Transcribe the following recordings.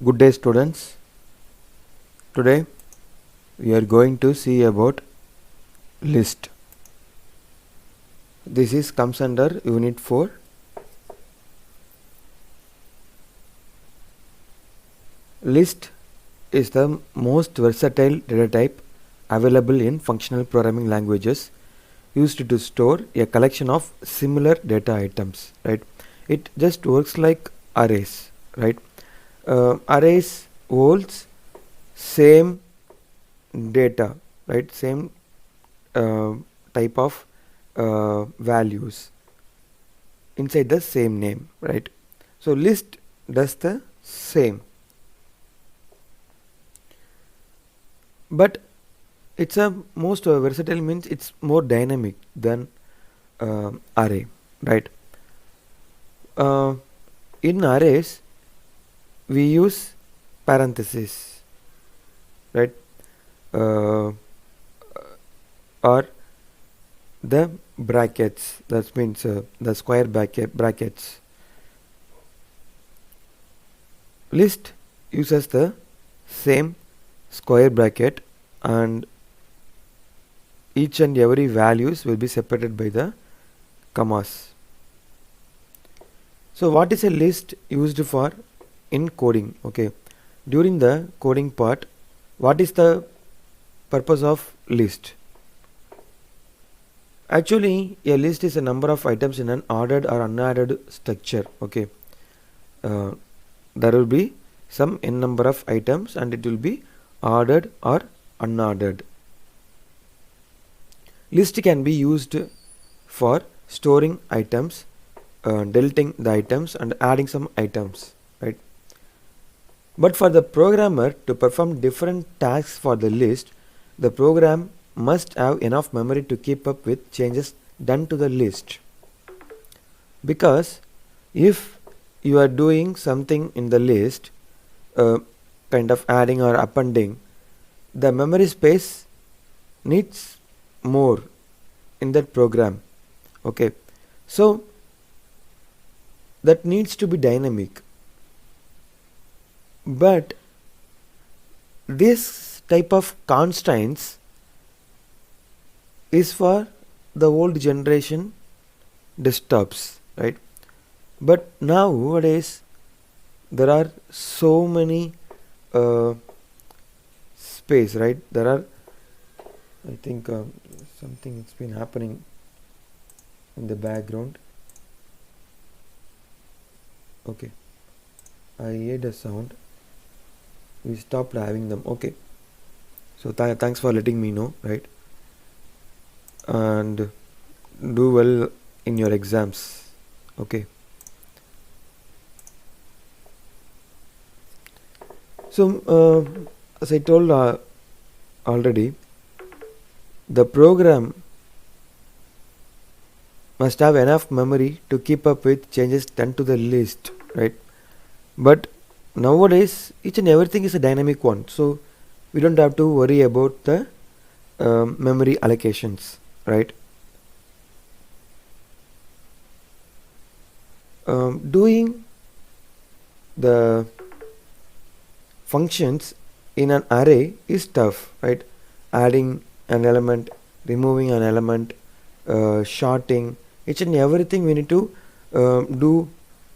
Good day, students. Today we are going to see about list. This is comes under unit 4. List is the most versatile data type available in functional programming languages, used to store a collection of similar data items, right? It just works like arrays, right? Arrays holds same data, right? Same uh, type of values inside the same name, right? So list does the same, but it's a most versatile, means it's more dynamic than array, right? uh, in arrays we use parentheses, right? uh, or the brackets, that means the square brackets. List uses the same square bracket, and each and every values will be separated by the commas. So what is a list used for in coding? Okay, during the coding part, what is the purpose of list? Actually, a list is a number of items in an ordered or unordered structure. Okay, uh, there will be some n number of items and it will be ordered or unordered. List can be used for storing items, deleting the items and adding some items, right? But for the programmer to perform different tasks for the list, the program must have enough memory to keep up with changes done to the list. Because if you are doing something in the list, kind of adding or appending, the memory space needs more in that program. Okay, so that needs to be dynamic, but this type of constraints is for the old generation desktops, right? But nowadays there are so many space, right? There are, I think something has been happening in the background. Okay, I heard a sound. We stopped having them. Okay, so thanks for letting me know, right? And do well in your exams. Okay, so as I told already, the program must have enough memory to keep up with changes done to the list, right? But nowadays each and everything is a dynamic one, so we don't have to worry about the memory allocations, right? Doing the functions in an array is tough, right? Adding an element, removing an element, sorting, each and everything we need to do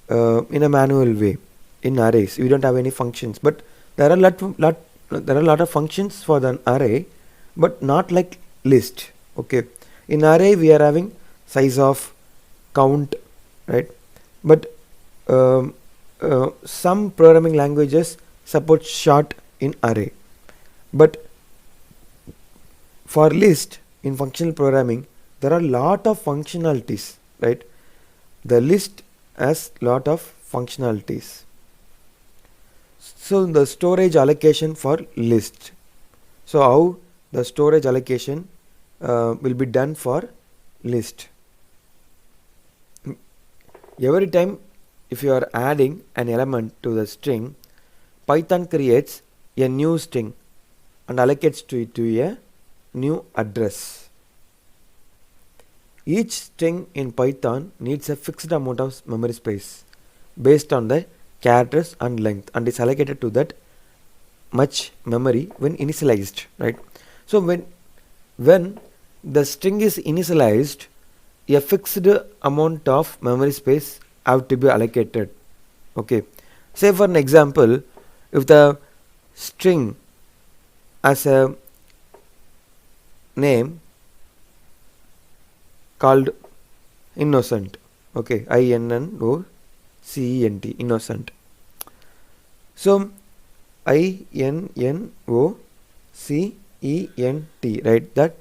in a manual way. In arrays we don't have any functions, but there are there are a lot of functions for the array, but not like list. Okay, in array we are having size of, count, right? But some programming languages support sort in array, but for list in functional programming there are lot of functionalities, right? The list has lot of functionalities. So the storage allocation for list, so how the storage allocation will be done for list. Every time if you are adding an element to the string, Python creates a new string and allocates to it to a new address. Each string in Python needs a fixed amount of memory space based on the characters and length, and is allocated to that much memory when initialized, right? So when the string is initialized, a fixed amount of memory space have to be allocated. Okay, say for an example, if the string has a name called innocent, okay, INNOCENT, innocent. So INNOCENT, right? That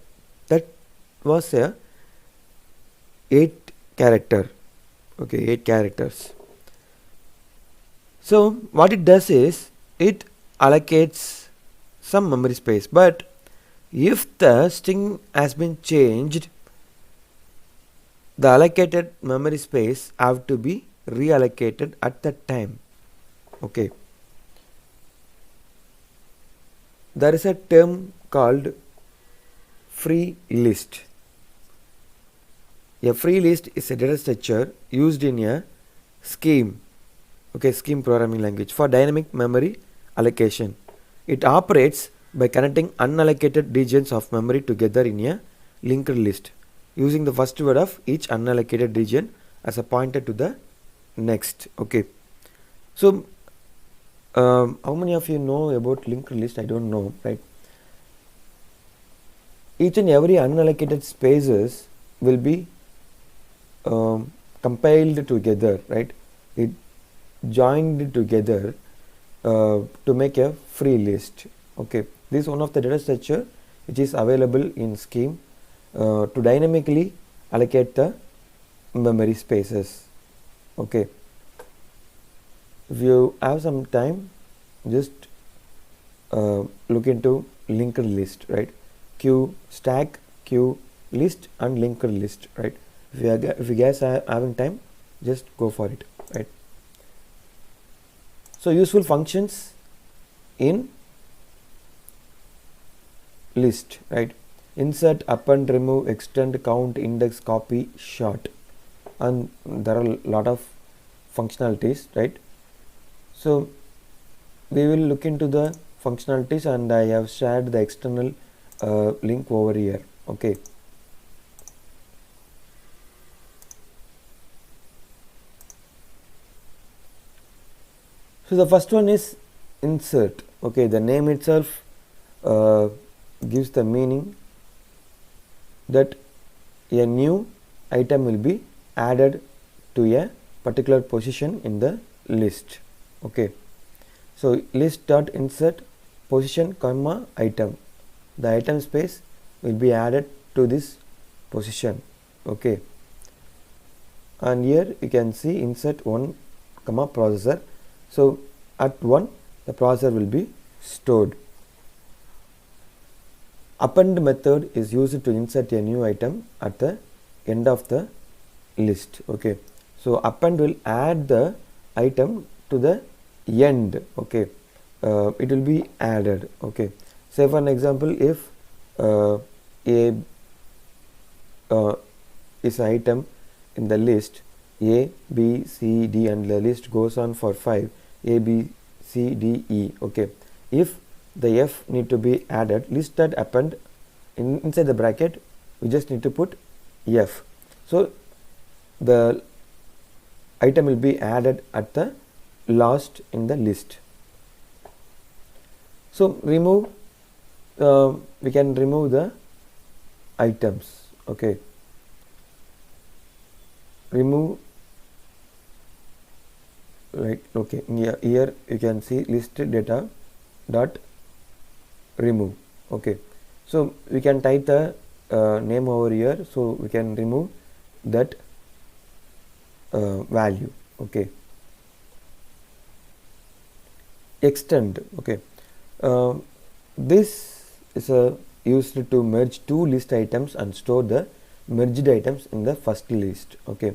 was a 8 character, okay, 8 characters. So what it does is it allocates some memory space, but if the string has been changed, the allocated memory space have to be reallocated at that time. Okay, there is a term called free list. A free list is a data structure used in a scheme, okay, scheme programming language, for dynamic memory allocation. It operates by connecting unallocated regions of memory together in a linked list, using the first word of each unallocated region as a pointer to the next. Okay, so how many of you know about linked list? I don't know, right? Each and every unallocated spaces will be compiled together, right? It joined together to make a free list. Okay, this is one of the data structure which is available in scheme to dynamically allocate the memory spaces. Okay, if you have some time, just look into linked list, right? Q stack, Q list, and linked list, right? If you guys are having time, just go for it, right? So useful functions in list, right? Insert, append, remove, extend, count, index, copy, sort, and there are a lot of functionalities, right? So we will look into the functionalities, and I have shared the external link over here. Okay, so the first one is insert. Okay, the name itself gives the meaning that a new item will be added to a particular position in the list. Okay, so list dot insert position comma item, the item space will be added to this position. Okay, and here you can see insert 1 comma processor. So at 1 the processor will be stored. Append method is used to insert a new item at the end of the list. Okay, so append will add the item to the end. Okay, it will be added. Okay, say for an example, if a is an item in the list A, B, C, D, and the list goes on for 5, A, B, C, D, E. Okay, if the F need to be added, list that append inside the bracket, we just need to put F. So the item will be added at the last in the list. So remove, we can remove the items. Okay, remove, right? Okay, here you can see list data dot remove. Okay, so we can type the name over here, so we can remove that value. Okay, extend. Okay, this is used to merge two list items and store the merged items in the first list. Okay,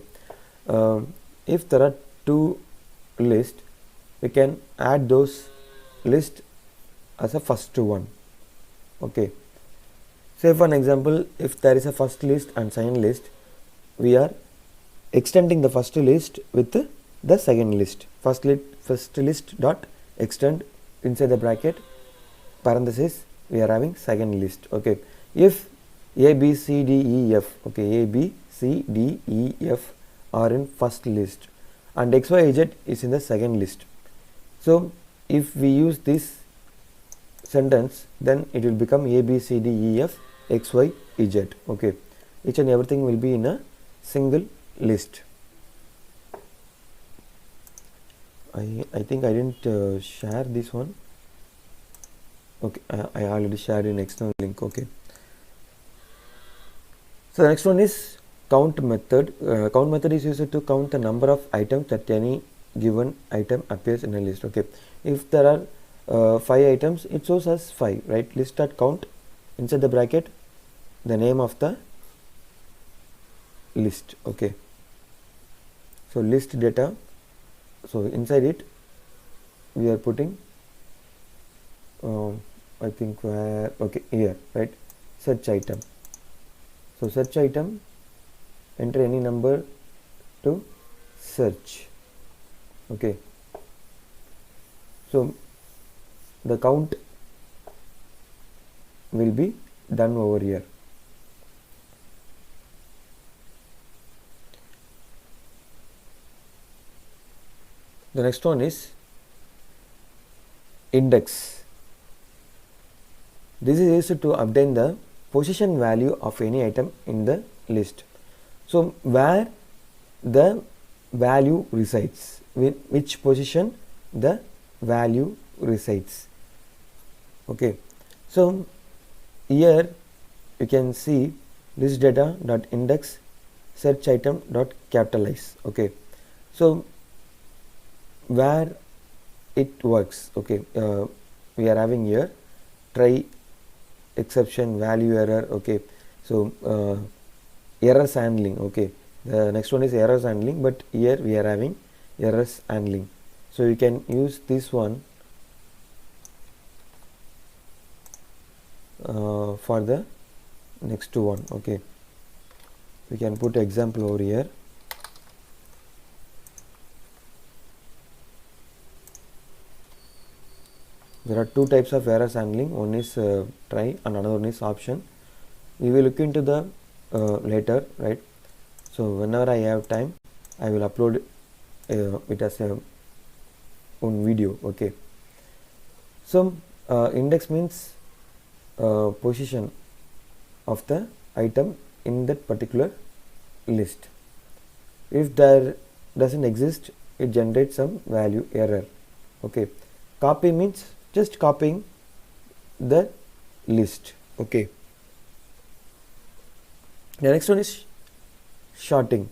if there are two lists, we can add those lists as a first one. Okay, say for an example, if there is a first list and second list, we are extending the first list with the second list. First list dot extend inside the bracket parenthesis we are having second list. Okay, if a b c d e f, okay, a b c d e f are in first list and x y z is in the second list, so if we use this sentence, then it will become a b c d e f x y z. Okay, each and everything will be in a single list. I think I didn't share this one. Okay, I already shared in external link. Okay, so the next one is count method. Count method is used to count the number of items that any given item appears in a list. Okay, if there are 5 items, it shows as 5, right? List dot count inside the bracket the name of the list. Okay, so list data, so inside it we are putting I think where, okay, here, right, search item. So search item, enter any number to search. Okay, so the count will be done over here. The next one is index. This is used to obtain the position value of any item in the list. So where the value resides, which position the value resides. Okay, so here you can see list data dot index search item dot capitalize. Okay, so where it works, okay, we are having here try, exception, value, error. Okay, so errors handling. Okay, the next one is errors handling, but here we are having errors handling, so you can use this one for the next one. Okay, we can put example over here. There are two types of errors handling. One is try and another one is option. We will look into the later, right? So whenever I have time, I will upload it as a own video. Okay, so index means position of the item in that particular list. If there doesn't exist, it generates some value error. Okay, copy means just copying the list. Okay, the next one is sorting.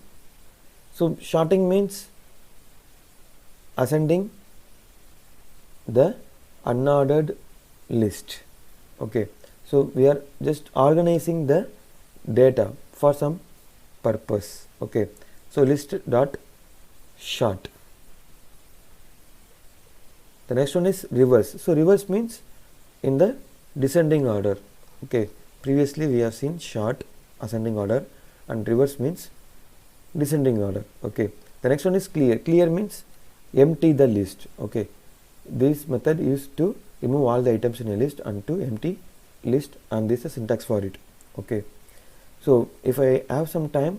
So sorting means ascending the unordered list. Okay, so we are just organizing the data for some purpose. Okay, so list dot sort. The next one is reverse. So reverse means in the descending order. Okay, previously we have seen sort, ascending order, and reverse means descending order. Okay, the next one is clear. Clear means empty the list. Okay, this method used to remove all the items in a list and to empty list, and this is syntax for it. Okay, so if I have some time,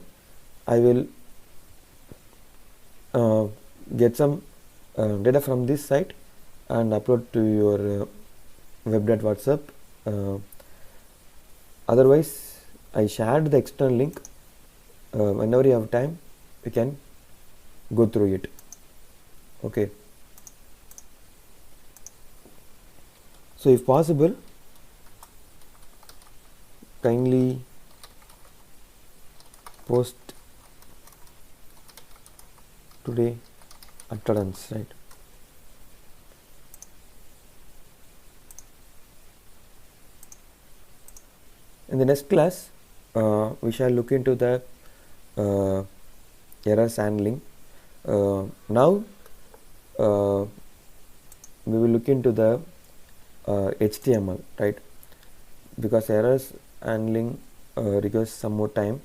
I will get some data from this site and upload to your web.whatsapp. Otherwise, I shared the external link. Whenever you have time, you can go through it. Okay, so if possible, kindly post today attendance, right? In the next class, we shall look into the errors handling. Now we will look into the HTML, right? Because errors handling requires some more time,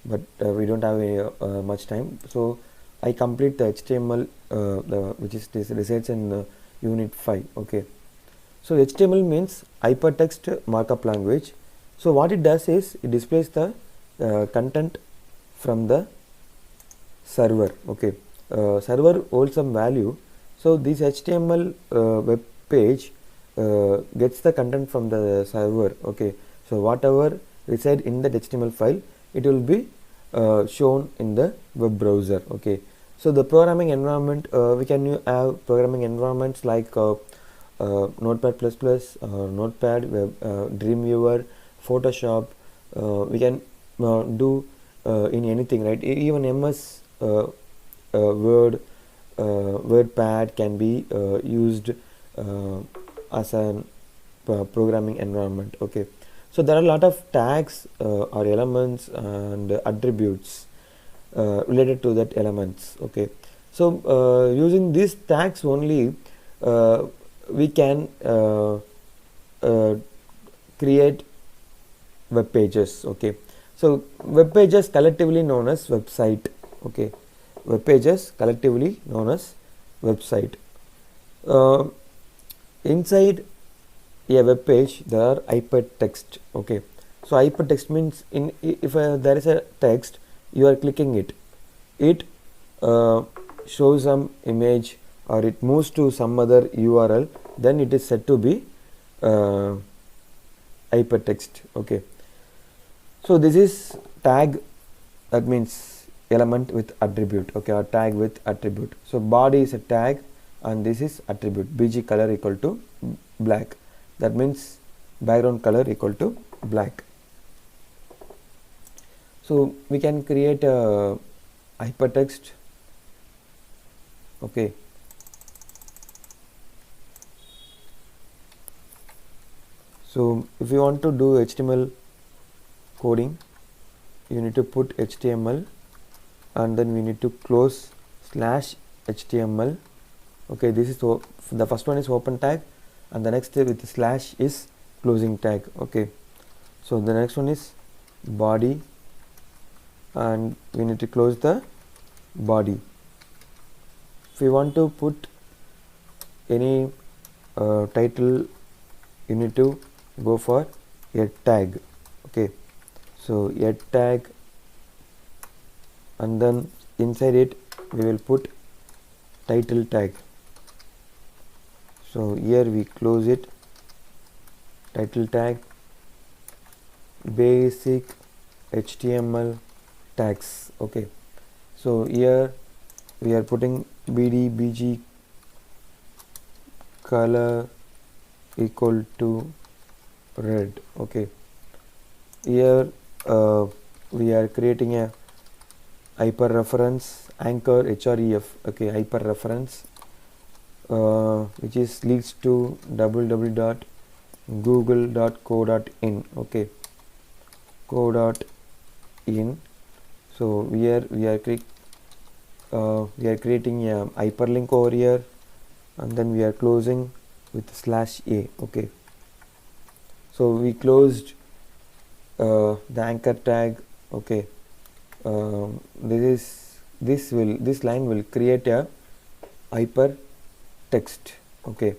but we don't have any, much time. So I complete the HTML which is this resides in unit 5. Okay, so HTML means hypertext markup language. So what it does is it displays the content from the server. Okay, server holds some value, so this HTML web page gets the content from the server. Okay, so whatever reside in that HTML file, it will be shown in the web browser. Okay, so the programming environment, we can have programming environments like Notepad++, Notepad, Dreamweaver, Photoshop. We can do in anything, right? Even MS Word, WordPad can be used as a programming environment. Okay, so there are a lot of tags or elements and attributes related to that elements. Okay, so using these tags only we can create web pages. Okay, so web pages collectively known as website. Okay, web pages collectively known as website. Inside a web page there are hypertext. Okay, so hypertext means if there is a text, you are clicking it, it shows some image or it moves to some other URL, then it is said to be hypertext. Okay, so this is tag, that means element with attribute. Okay, or tag with attribute. So body is a tag and this is attribute. BG color equal to black, that means background color equal to black. So we can create a hypertext. Okay, so if you want to do HTML coding, you need to put HTML and then we need to close /HTML. Okay, this is the first one is open tag and the next with the slash is closing tag. Okay, so the next one is body and we need to close the body. If you want to put any title, you need to go for a tag. Okay, so a tag and then inside it we will put title tag. So here we close it, title tag, basic HTML tags. Okay, so here we are putting BG color equal to red. Okay, here we are creating a hyper reference anchor href. Okay, hyper reference which is leads to www.google.co.in. okay, co.in. so here we are creating a hyperlink over here and then we are closing with /a. okay, so we closed the anchor tag. Okay, this line will create a hyper text. Okay,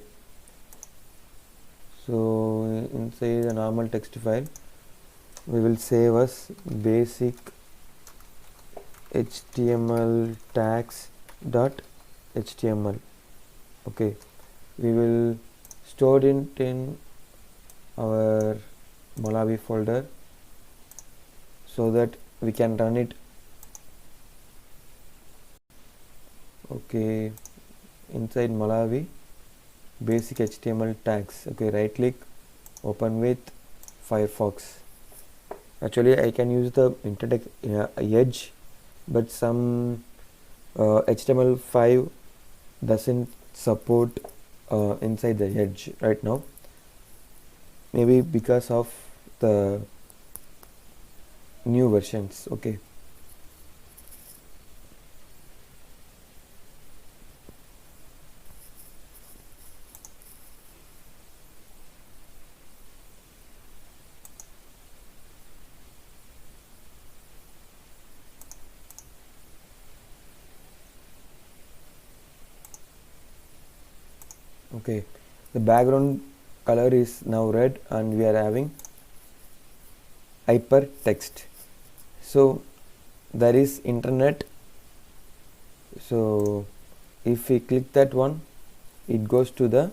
so inside the normal text file we will save as basic HTML tags dot HTML. okay, we will store it in our Malawi folder so that we can run it. Okay, inside Malawi basic HTML tags. Okay, right click, open with Firefox. Actually I can use the Internet Edge, but some HTML5 doesn't support inside the Edge right now, maybe because of the new versions. Okay, Okay, the background color is now red and we are having hypertext. So there is internet. So if we click that one, it goes to the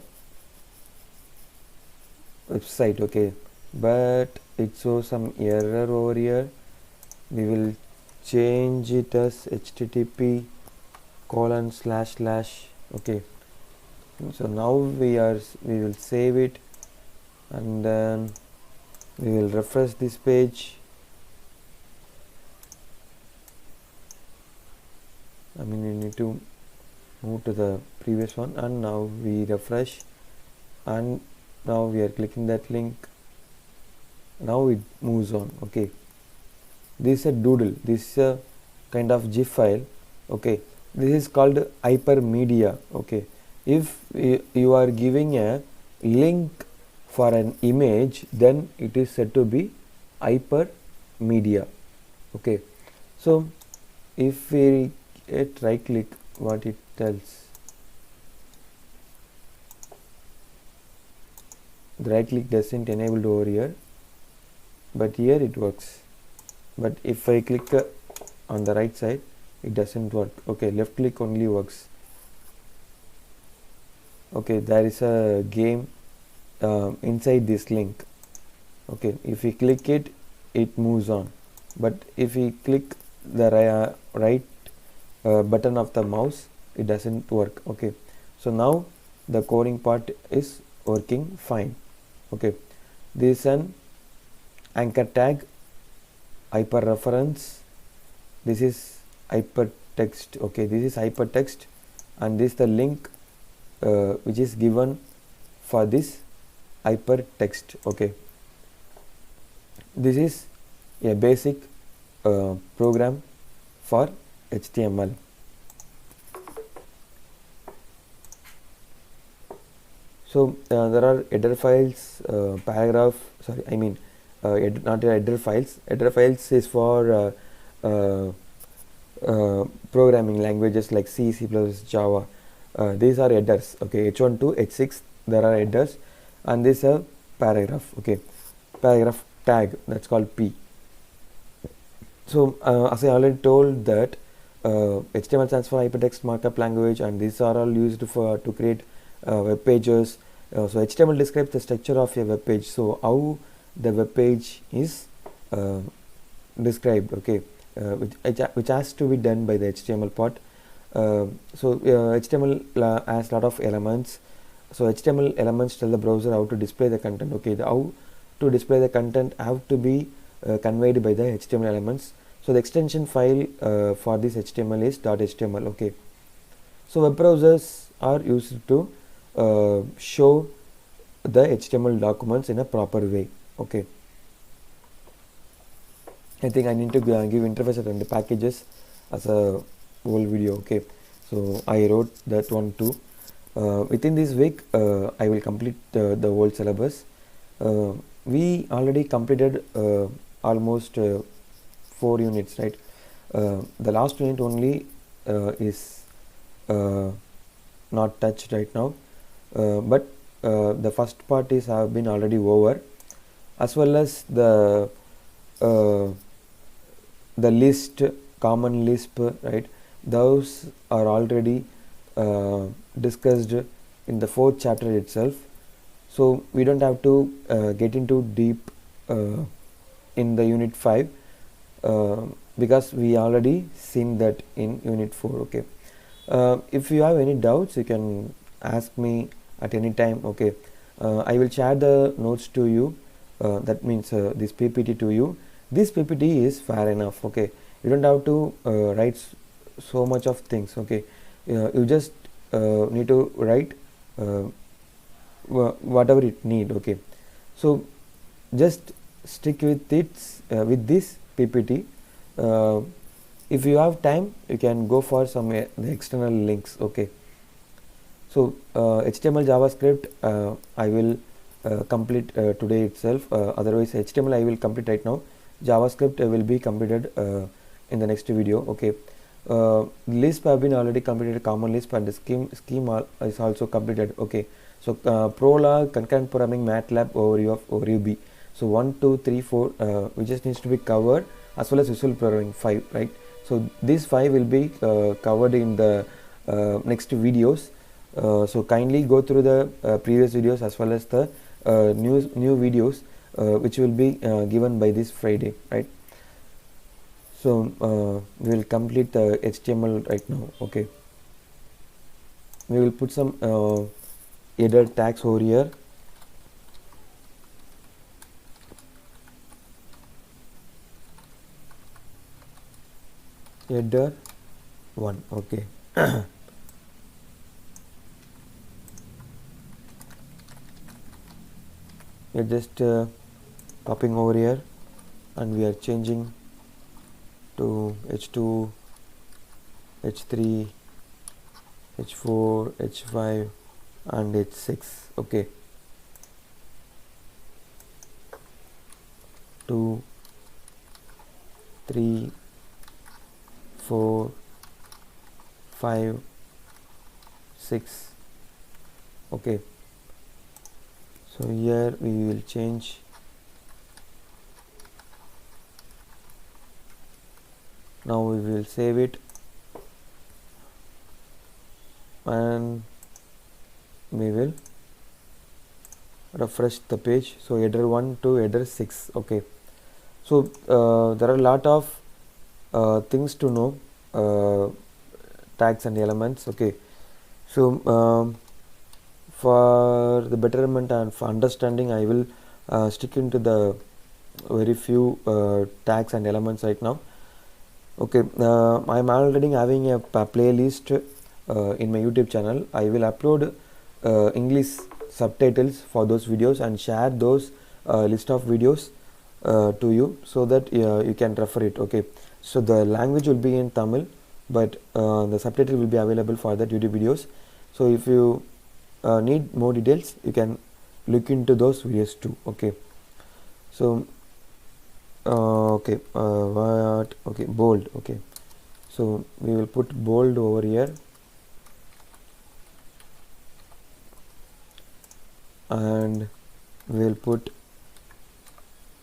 website. Okay, but it shows some error over here. We will change it as http:// okay. So now we will save it and then we will refresh this page. I mean, we need to move to the previous one, and now we refresh, and now we are clicking that link. Now it moves on. Okay, this is a doodle, this is a kind of GIF file. Okay, this is called hypermedia. Okay, if you are giving a link for an image, then it is said to be hypermedia. Okay, so if we hit right click, what it tells, the right click doesn't enable over here, but here it works. But if I click on the right side, it doesn't work. Okay, left click only works. Okay, there is a game inside this link. Okay, if we click it, it moves on, but if we click the right button of the mouse, it doesn't work. Okay, so now the coding part is working fine. Okay, this is an anchor tag, hyper reference, this is hypertext. Okay, this is hypertext, and this is the link which is given for this hypertext. Okay, this is a basic program for HTML. So there are header files, paragraph, sorry, I mean not header files. Header files is for programming languages like C, C++, Java. These are headers. Okay, H1 to H6 there are headers, and this is a paragraph. Okay, paragraph tag, that's called P. So as I already told that HTML stands for hypertext markup language, and these are all used to create web pages. So HTML describes the structure of a web page. So how the web page is described. Okay, which has to be done by the HTML part. So HTML has a lot of elements. So HTML elements tell the browser how to display the content. Okay, how to display the content have to be conveyed by the HTML elements. So the extension file for this HTML is .html. Okay, so web browsers are used to show the HTML documents in a proper way. Okay, I think I need to give interface and the packages as a whole video. Okay, so I wrote that one too. Within this week I will complete the whole syllabus. We already completed almost 4 units, right? The last unit only is not touched right now, but the first part is have been already over, as well as the list, common Lisp, right? Those are already discussed in the 4th chapter itself, so we don't have to get into deep in the unit 5 because we already seen that in unit 4. Okay, if you have any doubts, you can ask me at any time. Okay, I will share the notes to you, that means this PPT to you. This PPT is fair enough. Okay, you don't have to write so much of things. Okay, you just need to write whatever it need. Okay, so just stick with it with this PPT. If you have time, you can go for some the external links. Okay, so HTML, JavaScript I will complete today itself. Otherwise HTML I will complete right now. JavaScript will be completed in the next video. Okay, Lisp have been already completed, common Lisp, and the scheme is also completed. Okay, So Prolog, concurrent programming, MATLAB, overview of overview B. So 1, 2, 3, 4, which just needs to be covered, as well as visual programming 5, right? So these 5 will be covered in the next videos. So kindly go through the previous videos as well as the new videos which will be given by this Friday, right? So we will complete the HTML right now. Okay, we will put some header tags over here. Header 1. Okay. We are just copying over here, and we are changing to H2, H3, H4, H5 and H6. Okay, 2, 3, 4, 5, 6. Okay, so here we will change now. We will save it and we will refresh the page. So header 1 to header 6. Okay, so there are a lot of things to know, tags and elements. Okay, so for the betterment and for understanding, I will stick into the very few tags and elements right now. Okay, I'm already having a playlist in my YouTube channel. I will upload English subtitles for those videos and share those list of videos to you, so that you can refer it. Okay, so the language will be in Tamil, but the subtitle will be available for the YouTube videos. So if you need more details, you can look into those videos too. Okay, so okay, bold. Okay, so we will put bold over here, and we will put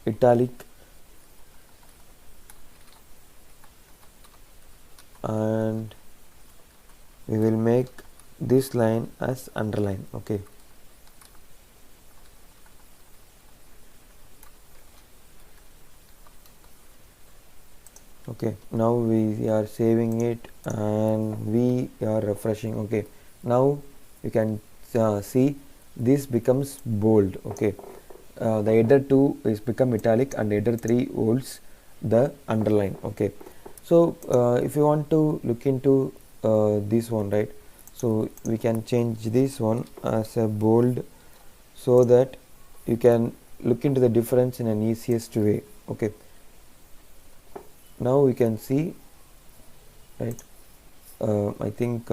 italic, and we will make this line as underline. Okay, okay, now we are saving it and we are refreshing. Okay, now you can see this becomes bold. Okay, the header 2 is become italic and header 3 holds the underline. Okay, so if you want to look into this one, right, so we can change this one as a bold, so that you can look into the difference in an easiest way. Okay, now we can see, right, I think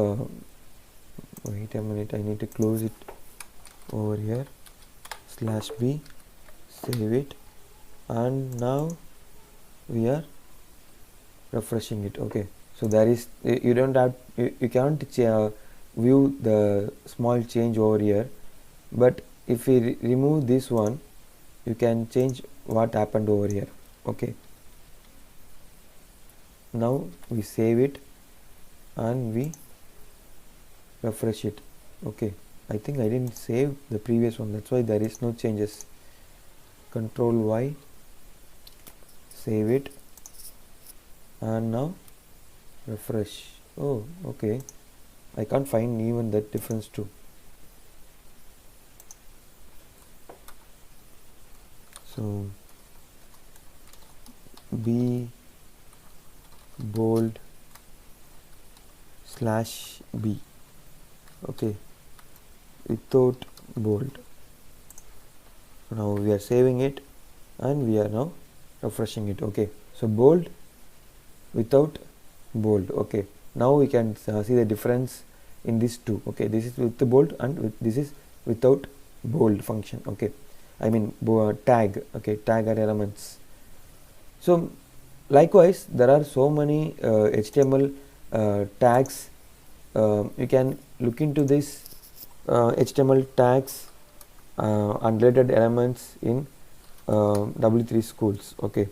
wait a minute, I need to close it over here, /b, save it, and now we are refreshing it. Okay, so there is, you don't have, you can't view the small change over here, but if we remove this one, you can change what happened over here. Okay, now we save it and we refresh it. Okay, I think I didn't save the previous one, that's why there is no changes. Control Y, save it, and now refresh. Oh, okay, I can't find even that difference too. So B bold /B. Okay, without bold. Now we are saving it and we are now refreshing it. Okay, so bold without bold. Okay, now we can see the difference in these two. Okay, this is with the bold and this is without bold function. Okay, I mean tag. Okay, tag are elements. So likewise, there are so many HTML tags. You can look into this HTML tags and related elements in W3 schools. Okay.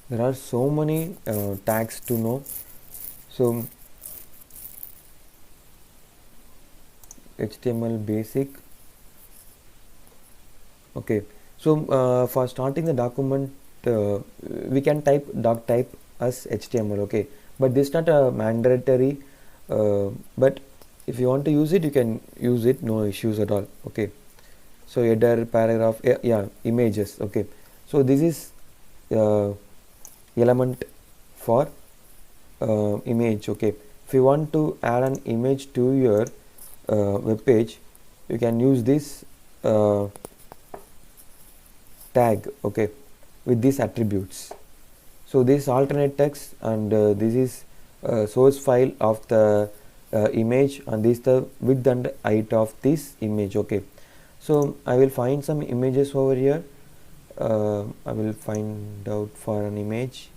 There are so many tags to know. So HTML basic. Okay. So for starting the document, we can type doc type as HTML. Okay, but this is not a mandatory. But if you want to use it, you can use it. No issues at all. Okay. So header, paragraph, yeah, images. Okay. So this is element for image. Okay, if you want to add an image to your web page, you can use this tag. Okay, with these attributes. So this alternate text, and this is source file of the image, and this the width and height of this image. Okay, so I will find some images over here. I will find out for an image.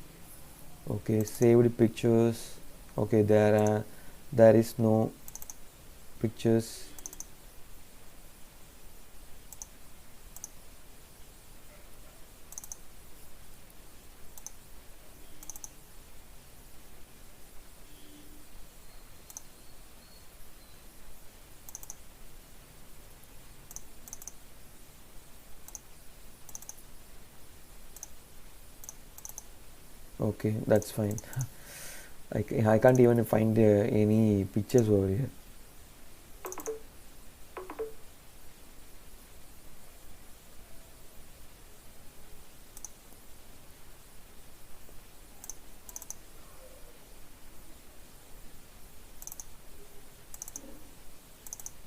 Okay, saved pictures. Okay, there is no pictures. Okay, that's fine. I can't even find any pictures over here.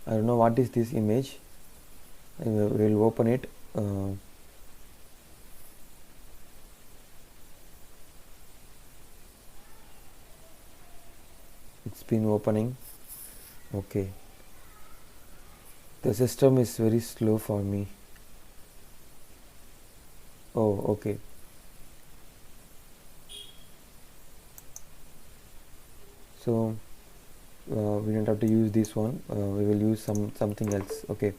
I don't know what is this image. I will open it. It's been opening. Okay, the system is very slow for me. Oh, okay. So we don't have to use this one. We will use something else. Okay,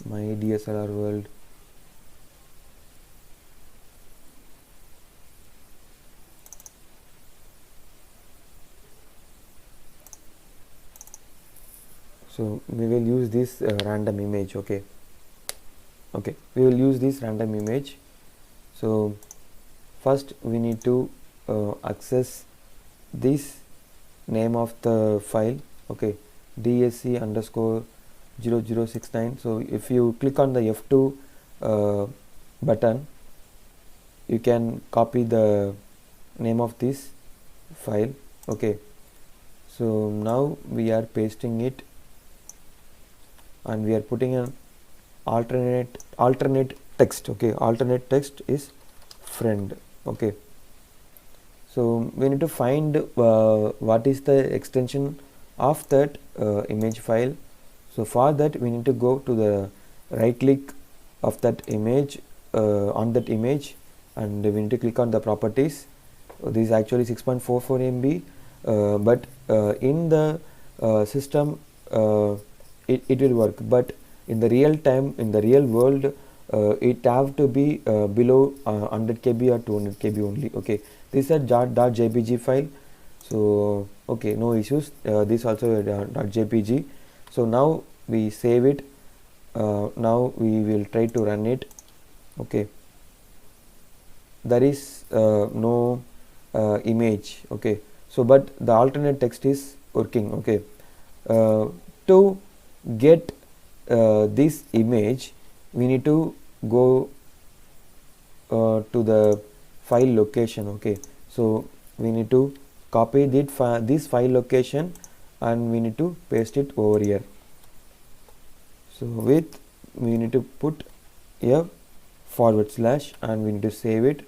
my DSLR world. So we will use this random image. Okay, we will use this random image. So first we need to access this name of the file. Okay, dsc underscore 0069. So if you click on the F2 button, you can copy the name of this file. Okay, so now we are pasting it, and we are putting an alternate text. Okay, alternate text is friend. Okay, so we need to find what is the extension of that image file. So for that we need to go to the right click of that image, on that image, and we need to click on the properties. This is actually 6.44 MB, but in the system it will work, but in the real time, in the real world, it have to be below 100 KB or 200 KB only. Okay, this is a .jpg file. So okay, no issues. This also a .jpg. So now we save it. Now we will try to run it. Okay, there is no image. Okay, so but the alternate text is working. Okay, to get this image, we need to go to the file location. Okay, so we need to copy this file location, and we need to paste it over here. So with we need to put a forward slash, and we need to save it.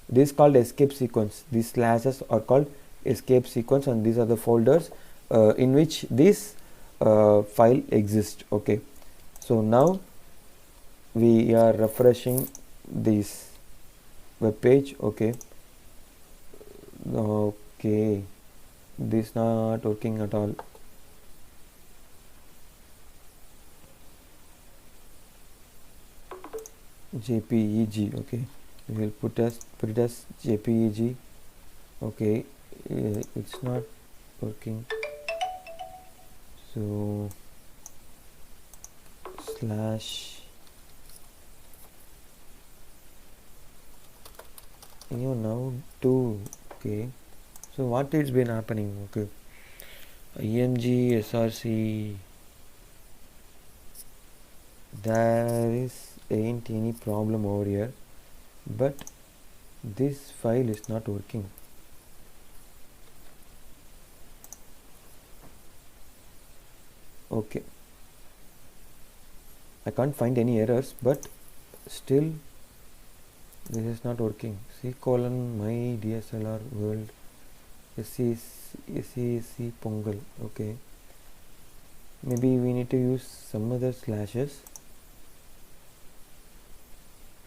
This is called escape sequence. These slashes are called escape sequence, and these are the folders in which this file exists. Okay, so now we are refreshing this. web page. Okay, okay, this not working at all. JPEG. Okay, we will put it as JPEG. Okay, it's not working, so slash now too. Okay, so what it's been happening? Okay, IMG SRC, there ain't any problem over here, but this file is not working. Okay, I can't find any errors, but still this is not working. C colon my DSLR world SEC Pongal. Okay, maybe we need to use some other slashes.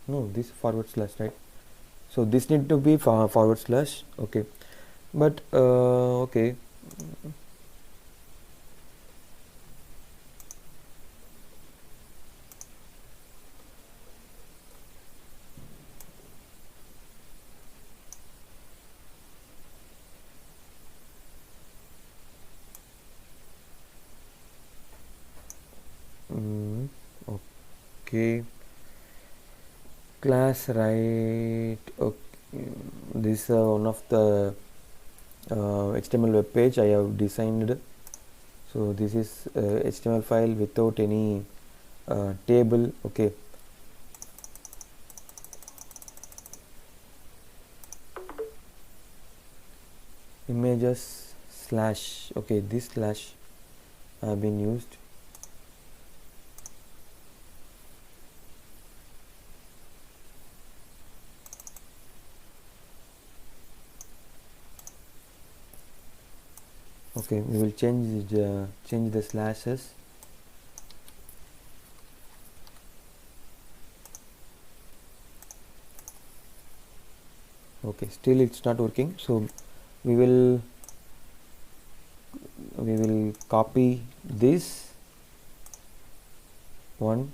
No, this forward slash, right? So this need to be forward slash. Okay, but okay, okay, class, right? Okay, this is one of the HTML web page I have designed. So this is HTML file without any table. Okay, images slash. Okay, this slash have been used. Okay, we will change the slashes. Okay, still it's not working, so we will copy this one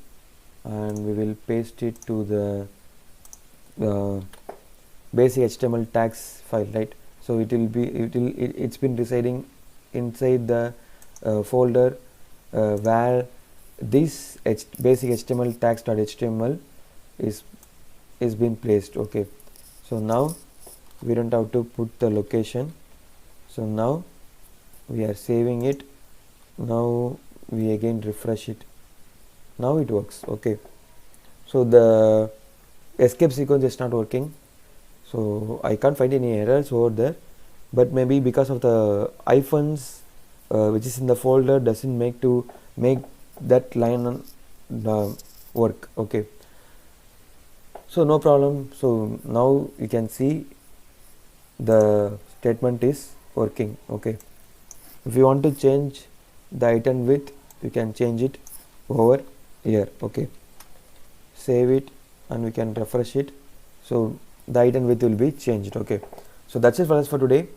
and we will paste it to the basic HTML tags file, right? So it's been residing inside the folder where this basic HTML tags.html is been placed. Okay, so now we don't have to put the location. So now we are saving it. Now we again refresh it. Now it works. Okay, so the escape sequence is not working, so I can't find any errors over there, but maybe because of the hyphens which is in the folder doesn't make that line work. Okay, so no problem. So now you can see the statement is working. Okay, if you want to change the item width, you can change it over here. Okay, save it and we can refresh it, so the item width will be changed. Okay, so that's it for us for today.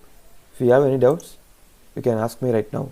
If you have any doubts, you can ask me right now.